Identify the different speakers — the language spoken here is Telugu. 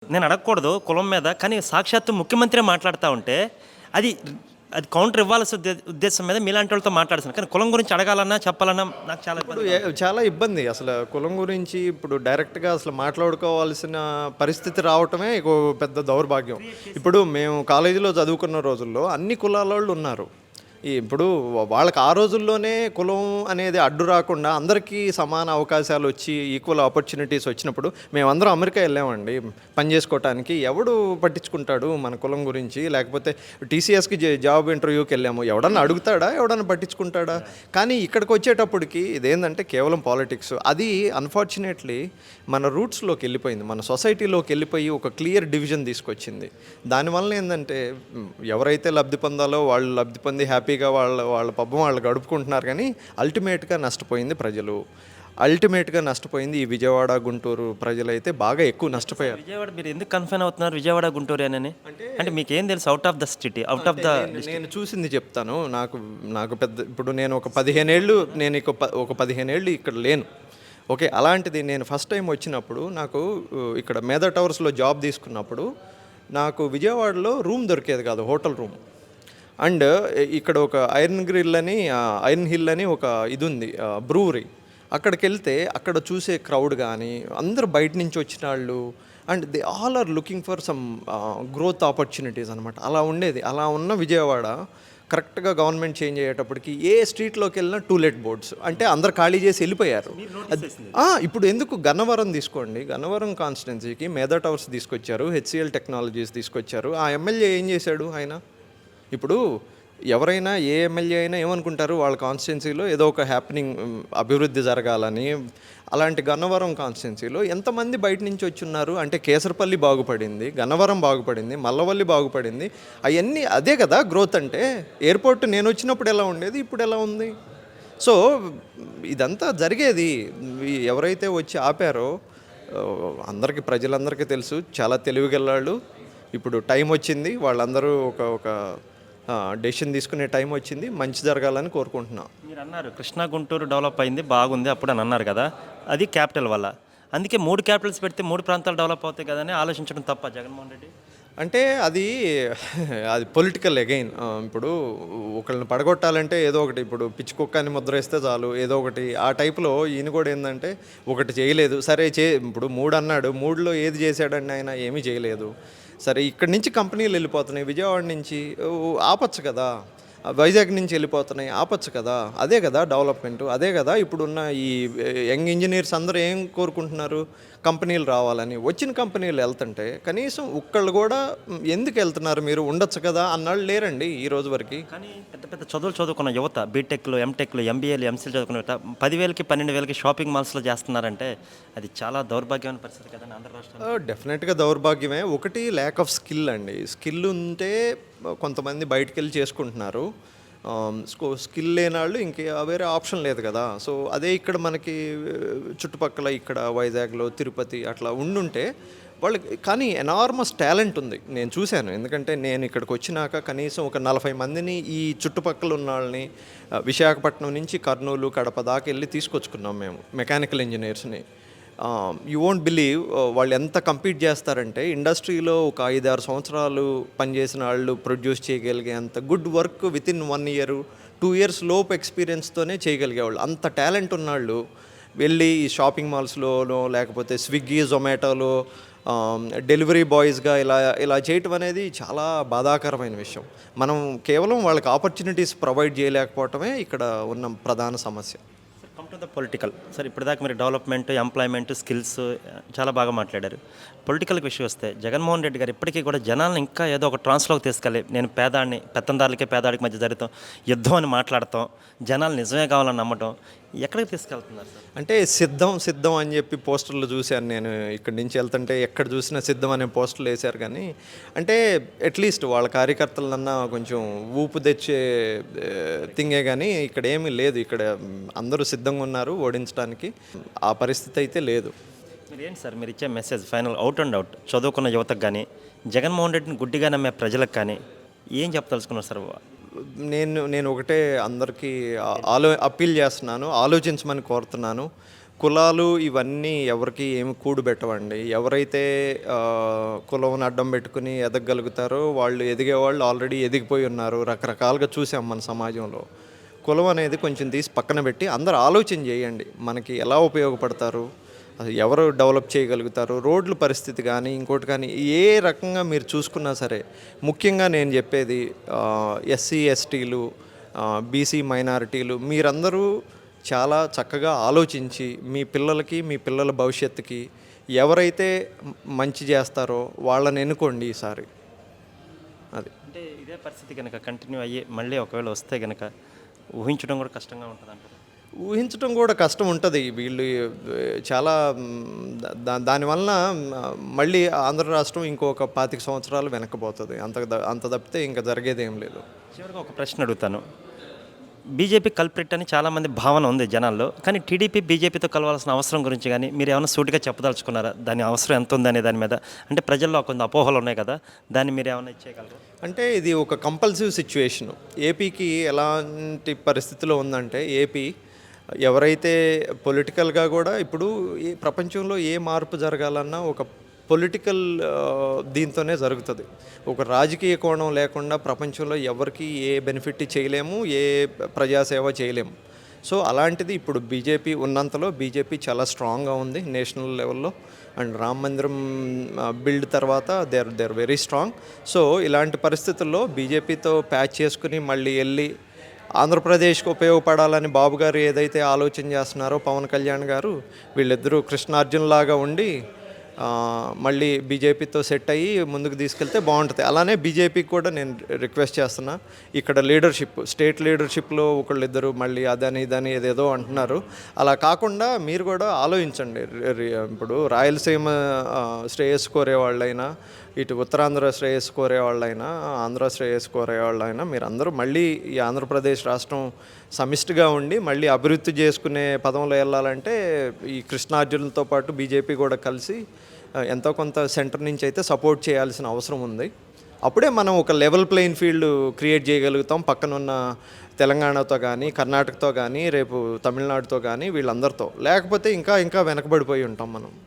Speaker 1: నేను అడగకూడదు కులం మీద. కానీ సాక్షాత్తు ముఖ్యమంత్రే మాట్లాడుతా ఉంటే, అది అది కౌంటర్ ఇవ్వాల్సిన ఉద్దేశం మీద మీలాంటి వాళ్ళతో మాట్లాడుతున్నాను. కానీ కులం గురించి అడగాలన్నా, చెప్పాలన్నా నాకు చాలా
Speaker 2: ఇప్పుడు
Speaker 1: ఇబ్బందిగా ఉంది.
Speaker 2: చాలా ఇబ్బంది అసలు కులం గురించి ఇప్పుడు డైరెక్ట్గా అసలు మాట్లాడుకోవాల్సిన పరిస్థితి రావటమే ఇక పెద్ద దౌర్భాగ్యం. ఇప్పుడు మేము కాలేజీలో చదువుకున్న రోజుల్లో అన్ని కులాల వాళ్ళు ఉన్నారు. ఇప్పుడు వాళ్ళకి ఆ రోజుల్లోనే కులం అనేది అడ్డు రాకుండా అందరికీ సమాన అవకాశాలు వచ్చి ఈక్వల్ ఆపర్చునిటీస్ వచ్చినప్పుడు మేమందరం అమెరికా వెళ్ళామండి పని చేసుకోవటానికి. ఎవడు పట్టించుకుంటాడు మన కులం గురించి? లేకపోతే టీసీఎస్కి జాబ్ ఇంటర్వ్యూకి వెళ్ళాము, ఎవడన్నా అడుగుతాడా? ఎవడన్నా పట్టించుకుంటాడా? కానీ ఇక్కడికి వచ్చేటప్పటికి ఇదేంటంటే కేవలం పాలిటిక్స్. అది అన్ఫార్చునేట్లీ మన రూట్స్లోకి వెళ్ళిపోయింది, మన సొసైటీలోకి వెళ్ళిపోయి ఒక క్లియర్ డివిజన్ తీసుకొచ్చింది. దానివల్ల ఏంటంటే ఎవరైతే లబ్ధి పొందాలో వాళ్ళు లబ్ధి పొంది హ్యాపీగా వాళ్ళ వాళ్ళ పబ్బం వాళ్ళు గడుపుకుంటున్నారు. కానీ అల్టిమేట్గా నష్టపోయింది ప్రజలు, అల్టిమేట్గా నష్టపోయింది ఈ విజయవాడ గుంటూరు ప్రజలైతే బాగా ఎక్కువ నష్టపోయారు.
Speaker 1: విజయవాడ మీరు ఎందుకు కన్ఫైన్ అవుతున్నారు విజయవాడ గుంటూరు అని? అంటే మీకేం తెలుసు out of the city, out of the
Speaker 2: నేను చూసింది చెప్తాను. నాకు నాకు పెద్ద ఇప్పుడు నేను ఒక 15 ఏళ్ళు నేను ఒక 15 ఏళ్ళు ఇక్కడ లేను. ఓకే, అలాంటిది నేను ఫస్ట్ టైం వచ్చినప్పుడు నాకు ఇక్కడ మేధా టవర్స్లో జాబ్ తీసుకున్నప్పుడు నాకు విజయవాడలో రూమ్ దొరికేది కాదు, హోటల్ రూమ్. అండ్ ఇక్కడ ఒక ఐరన్ హిల్ అని ఒక ఇది ఉంది, బ్రూవరీ. అక్కడికి వెళ్తే అక్కడ చూసే క్రౌడ్ కానీ అందరూ బయట నుంచి వచ్చిన వాళ్ళు and they all are looking for some growth opportunities అనమాట. అలా ఉండేది. అలా ఉన్న విజయవాడ కరెక్ట్గా గవర్నమెంట్ చేంజ్ అయ్యేటప్పటికి ఏ స్ట్రీట్లోకి వెళ్ళినా టూలెట్ బోర్డ్స్, అంటే అందరు ఖాళీ చేసి వెళ్ళిపోయారు. ఇప్పుడు ఎందుకు గన్నవరం తీసుకోండి, గన్నవరం కాన్స్టిట్యున్సీకి మేధా టవర్స్ తీసుకొచ్చారు, హెచ్సిఎల్ టెక్నాలజీస్ తీసుకొచ్చారు. ఆ ఎమ్మెల్యే ఏం చేశాడు? ఆయన ఇప్పుడు ఎవరైనా ఏ ఎమ్మెల్యే అయినా ఏమనుకుంటారు, వాళ్ళ కాన్స్టిట్యున్సీలో ఏదో ఒక హ్యాపెనింగ్ అభివృద్ధి జరగాలని. అలాంటి గన్నవరం కాన్స్టిట్యున్సీలో ఎంతమంది బయట నుంచి వచ్చి ఉన్నారు అంటే కేసరపల్లి బాగుపడింది, గన్నవరం బాగుపడింది, మల్లవల్లి బాగుపడింది. అవన్నీ అదే కదా గ్రోత్ అంటే. ఎయిర్పోర్ట్ నేను వచ్చినప్పుడు ఎలా ఉండేది, ఇప్పుడు ఎలా ఉంది? సో ఇదంతా జరిగేది. ఎవరైతే వచ్చి ఆపారో అందరికీ ప్రజలందరికీ తెలుసు, చాలా తెలివిగలవాళ్ళు. ఇప్పుడు టైం వచ్చింది, వాళ్ళందరూ ఒక ఒక డెసిషన్ తీసుకునే టైం వచ్చింది. మంచి జరగాలని కోరుకుంటున్నాం.
Speaker 1: మీరు అన్నారు కృష్ణా గుంటూరు డెవలప్ అయింది బాగుంది అప్పుడు అని అన్నారు కదా, అది క్యాపిటల్ వల్ల. అందుకే 3 క్యాపిటల్స్ పెడితే 3 ప్రాంతాలు డెవలప్ అవుతాయి కదా అని ఆలోచించడం తప్ప జగన్మోహన్ రెడ్డి?
Speaker 2: అంటే అది అది పొలిటికల్ అగైన్. ఇప్పుడు ఒకళ్ళని పడగొట్టాలంటే ఏదో ఒకటి, ఇప్పుడు పిచ్చి కుక్కని ముద్ర వేస్తే చాలు ఏదో ఒకటి ఆ టైప్లో. ఈయన కూడా ఏంటంటే ఒకటి చేయలేదు, సరే ఇప్పుడు 3 అన్నాడు, 3లో ఏది చేశాడండి ఆయన? ఏమీ చేయలేదు. సరే ఇక్కడి నుంచి కంపెనీలు వెళ్ళిపోతున్నాయి, విజయవాడ నుంచి ఆపచ్చు కదా, వైజాగ్ నుంచి వెళ్ళిపోతున్నాయి ఆపచ్చు కదా. అదే కదా డెవలప్మెంట్, అదే కదా ఇప్పుడున్న ఈ యంగ్ ఇంజనీర్స్ అందరూ ఏం కోరుకుంటున్నారు? కంపెనీలు రావాలని. వచ్చిన కంపెనీలు వెళ్తుంటే కనీసం ఒక్కళ్ళు కూడా ఎందుకు వెళ్తున్నారు మీరు, ఉండొచ్చు కదా అన్నాళ్ళు లేరండి ఈ రోజు వరకు.
Speaker 1: కానీ పెద్ద పెద్ద చదువులు చదువుకున్న యువత, బీటెక్లు, ఎంటెక్లు, ఎంబీఏలు, ఎంసీలు చదువుకున్న యువత 10,000కి 12,000కి షాపింగ్ మాల్స్లో చేస్తున్నారంటే అది చాలా దౌర్భాగ్యమైన పరిస్థితి కదండి ఆంధ్ర రాష్ట్రంలో.
Speaker 2: డెఫినెట్గా దౌర్భాగ్యమే. ఒకటి ల్యాక్ ఆఫ్ స్కిల్ అండి. స్కిల్ ఉంటే కొంతమంది బయటికి వెళ్ళి చేసుకుంటున్నారు. స్కిల్ లేని వాళ్ళు ఇంక వేరే ఆప్షన్ లేదు కదా. సో అదే ఇక్కడ మనకి చుట్టుపక్కల ఇక్కడ వైజాగ్లో తిరుపతి అట్లా ఉండుంటే వాళ్ళకి, కానీ ఎనార్మస్ టాలెంట్ ఉంది. నేను చూశాను, ఎందుకంటే నేను ఇక్కడికి వచ్చినాక కనీసం ఒక 40 మందిని ఈ చుట్టుపక్కల ఉన్న వాళ్ళని విశాఖపట్నం నుంచి కర్నూలు, కడప దాకా వెళ్ళి తీసుకొచ్చుకున్నాం మేము, మెకానికల్ ఇంజనీర్స్ని. యూ వోంట్ బిలీవ్ వాళ్ళు ఎంత కంపీట్ చేస్తారంటే ఇండస్ట్రీలో ఒక 5-6 సంవత్సరాలు పనిచేసిన వాళ్ళు ప్రొడ్యూస్ చేయగలిగే అంత good work within 1 year 2 years లోపు ఎక్స్పీరియన్స్తోనే చేయగలిగేవాళ్ళు. అంత టాలెంట్ ఉన్నాళ్ళు వెళ్ళి ఈ షాపింగ్ మాల్స్లోనో లేకపోతే స్విగ్గీ జొమాటోలో డెలివరీ బాయ్స్గా ఇలా ఇలా చేయటం అనేది చాలా బాధాకరమైన విషయం. మనం కేవలం వాళ్ళకి ఆపర్చునిటీస్ ప్రొవైడ్ చేయలేకపోవటమే ఇక్కడ ఉన్న ప్రధాన సమస్య.
Speaker 1: Come to the political sir, ఇప్పటిదాకా మీరు డెవలప్మెంట్, ఎంప్లాయ్మెంట్, స్కిల్స్ చాలా బాగా మాట్లాడారు. పొలిటికల్కి విషయం వస్తే జగన్మోహన్ రెడ్డి గారు ఇప్పటికీ కూడా జనాలను ఇంకా ఏదో ఒక ట్రాన్స్లోకి తీసుకెళ్ళి, నేను పేదాడిని, పెత్తందారులకే పేదాడికి మధ్య జరుగుతాం, యుద్ధం అని మాట్లాడతాం, జనాలు నిజమే కావాలని నమ్మటం, ఎక్కడికి తీసుకెళ్తున్నారు సార్?
Speaker 2: అంటే సిద్ధం సిద్ధం అని చెప్పి పోస్టర్లు చూశాను నేను. ఇక్కడి నుంచి వెళ్తుంటే ఎక్కడ చూసినా సిద్ధం అనే పోస్టర్లు వేశారు. కానీ అంటే అట్లీస్ట్ వాళ్ళ కార్యకర్తలన్నా కొంచెం ఊపు తెచ్చే థింగే కానీ ఇక్కడ ఏమీ లేదు. ఇక్కడ అందరూ సిద్ధంగా ఉన్నారు ఓడించడానికి, ఆ పరిస్థితి అయితే లేదు.
Speaker 1: మీరు ఏంటి సార్ మీరు ఇచ్చే message final out and out చదువుకున్న యువతకు కానీ, జగన్మోహన్ రెడ్డిని గుడ్డిగా నమ్మే ప్రజలకు కానీ ఏం చెప్పదలుచుకున్నారు సార్?
Speaker 2: నేను ఒకటే అందరికీ అప్పీల్ చేస్తున్నాను, ఆలోచించమని కోరుతున్నాను. కులాలు ఇవన్నీ ఎవరికి ఏమి కూడు పెట్టవండి. ఎవరైతే కులం అడ్డం పెట్టుకుని ఎదగగలుగుతారో వాళ్ళు ఎదిగేవాళ్ళు ఆల్రెడీ ఎదిగిపోయి ఉన్నారు. రకరకాలుగా చూసాం మన సమాజంలో. కులం అనేది కొంచెం తీసి పక్కన పెట్టి అందరూ ఆలోచన చేయండి. మనకి ఎలా ఉపయోగపడతారు, అసలు ఎవరు డెవలప్ చేయగలుగుతారు, రోడ్ల పరిస్థితి కానీ ఇంకోటి కానీ ఏ రకంగా మీరు చూసుకున్నా సరే, ముఖ్యంగా నేను చెప్పేది ఎస్సీ ఎస్టీలు, బీసీ మైనారిటీలు మీరందరూ చాలా చక్కగా ఆలోచించి మీ పిల్లలకి మీ పిల్లల భవిష్యత్తుకి ఎవరైతే మంచి చేస్తారో వాళ్ళని ఎన్నుకోండి ఈసారి. అది
Speaker 1: అంటే ఇదే పరిస్థితి కనుక కంటిన్యూ అయ్యి మళ్ళీ ఒకవేళ వస్తే కనుక ఊహించడం కూడా కష్టంగా ఉంటుంది అంటారు.
Speaker 2: ఊహించడం కూడా కష్టం ఉంటుంది. వీళ్ళు చాలా దానివలన మళ్ళీ ఆంధ్ర రాష్ట్రం ఇంకొక 25 సంవత్సరాలు వెనక్కిపోతుంది. అంత తప్పితే ఇంకా జరిగేది ఏం లేదు.
Speaker 1: చివరిగా ఒక ప్రశ్న అడుగుతాను. బీజేపీ కల్ప్రిట్ అని చాలామంది భావన ఉంది జనాల్లో, కానీ టీడీపీ బీజేపీతో కలవాల్సిన అవసరం గురించి కానీ మీరు ఏమైనా సూటిగా చెప్పదలుచుకున్నారా? దాని అవసరం ఎంత ఉందనే దాని మీద, అంటే ప్రజల్లో కొంత అపోహలు ఉన్నాయి కదా, దాన్ని మీరు ఏమైనా ఇచ్చేయగలరు?
Speaker 2: అంటే ఇది ఒక కంపల్సివ్ సిచ్యువేషను. ఏపీకి ఎలాంటి పరిస్థితిలో ఉందంటే, ఏపీ ఎవరైతే పొలిటికల్గా కూడా ఇప్పుడు ఈ ప్రపంచంలో ఏ మార్పు జరగాలన్నా ఒక పొలిటికల్ దీంతోనే జరుగుతుంది. ఒక రాజకీయ కోణం లేకుండా ప్రపంచంలో ఎవరికి ఏ బెనిఫిట్ చేయలేము, ఏ ప్రజాసేవ చేయలేము. సో అలాంటిది ఇప్పుడు బీజేపీ ఉన్నంతలో బీజేపీ చాలా స్ట్రాంగ్గా ఉంది నేషనల్ లెవెల్లో. అండ్ రామ మందిరం బిల్డ్ తర్వాత they are very strong. So ఇలాంటి పరిస్థితుల్లో బీజేపీతో ప్యాచ్ చేసుకుని మళ్ళీ వెళ్ళి ఆంధ్రప్రదేశ్కి ఉపయోగపడాలని బాబు గారు ఏదైతే ఆలోచన చేస్తున్నారో, పవన్ కళ్యాణ్ గారు, వీళ్ళిద్దరూ కృష్ణార్జున్లాగా ఉండి మళ్ళీ బీజేపీతో సెట్ అయ్యి ముందుకు తీసుకెళ్తే బాగుంటుంది. అలానే బీజేపీకి కూడా నేను రిక్వెస్ట్ చేస్తున్నా, ఇక్కడ లీడర్షిప్, స్టేట్ లీడర్షిప్లో ఒకళ్ళిద్దరు మళ్ళీ అదని ఇదని ఏదేదో అంటున్నారు. అలా కాకుండా మీరు కూడా ఆలోచించండి. ఇప్పుడు రాయలసీమ శ్రేయస్సు కోరే వాళ్ళైనా, ఇటు ఉత్తరాంధ్ర శ్రేయస్సు కోరే వాళ్ళైనా, ఆంధ్ర శ్రేయస్సు కోరే వాళ్ళైనా మీరందరూ మళ్ళీ ఈ ఆంధ్రప్రదేశ్ రాష్ట్రం సమిష్టిగా ఉండి మళ్ళీ అభివృద్ధి చేసుకునే పదంలో వెళ్ళాలంటే ఈ కృష్ణార్జునులతో పాటు బీజేపీ కూడా కలిసి ఎంతో కొంత సెంటర్ నుంచి అయితే సపోర్ట్ చేయాల్సిన అవసరం ఉంది. అప్పుడే మనం ఒక లెవెల్ ప్లేయింగ్ ఫీల్డ్ క్రియేట్ చేయగలుగుతాం పక్కనున్న తెలంగాణతో కానీ, కర్ణాటకతో కానీ, రేపు తమిళనాడుతో కానీ, వీళ్ళందరితో. లేకపోతే ఇంకా వెనకబడిపోయి ఉంటాం మనం.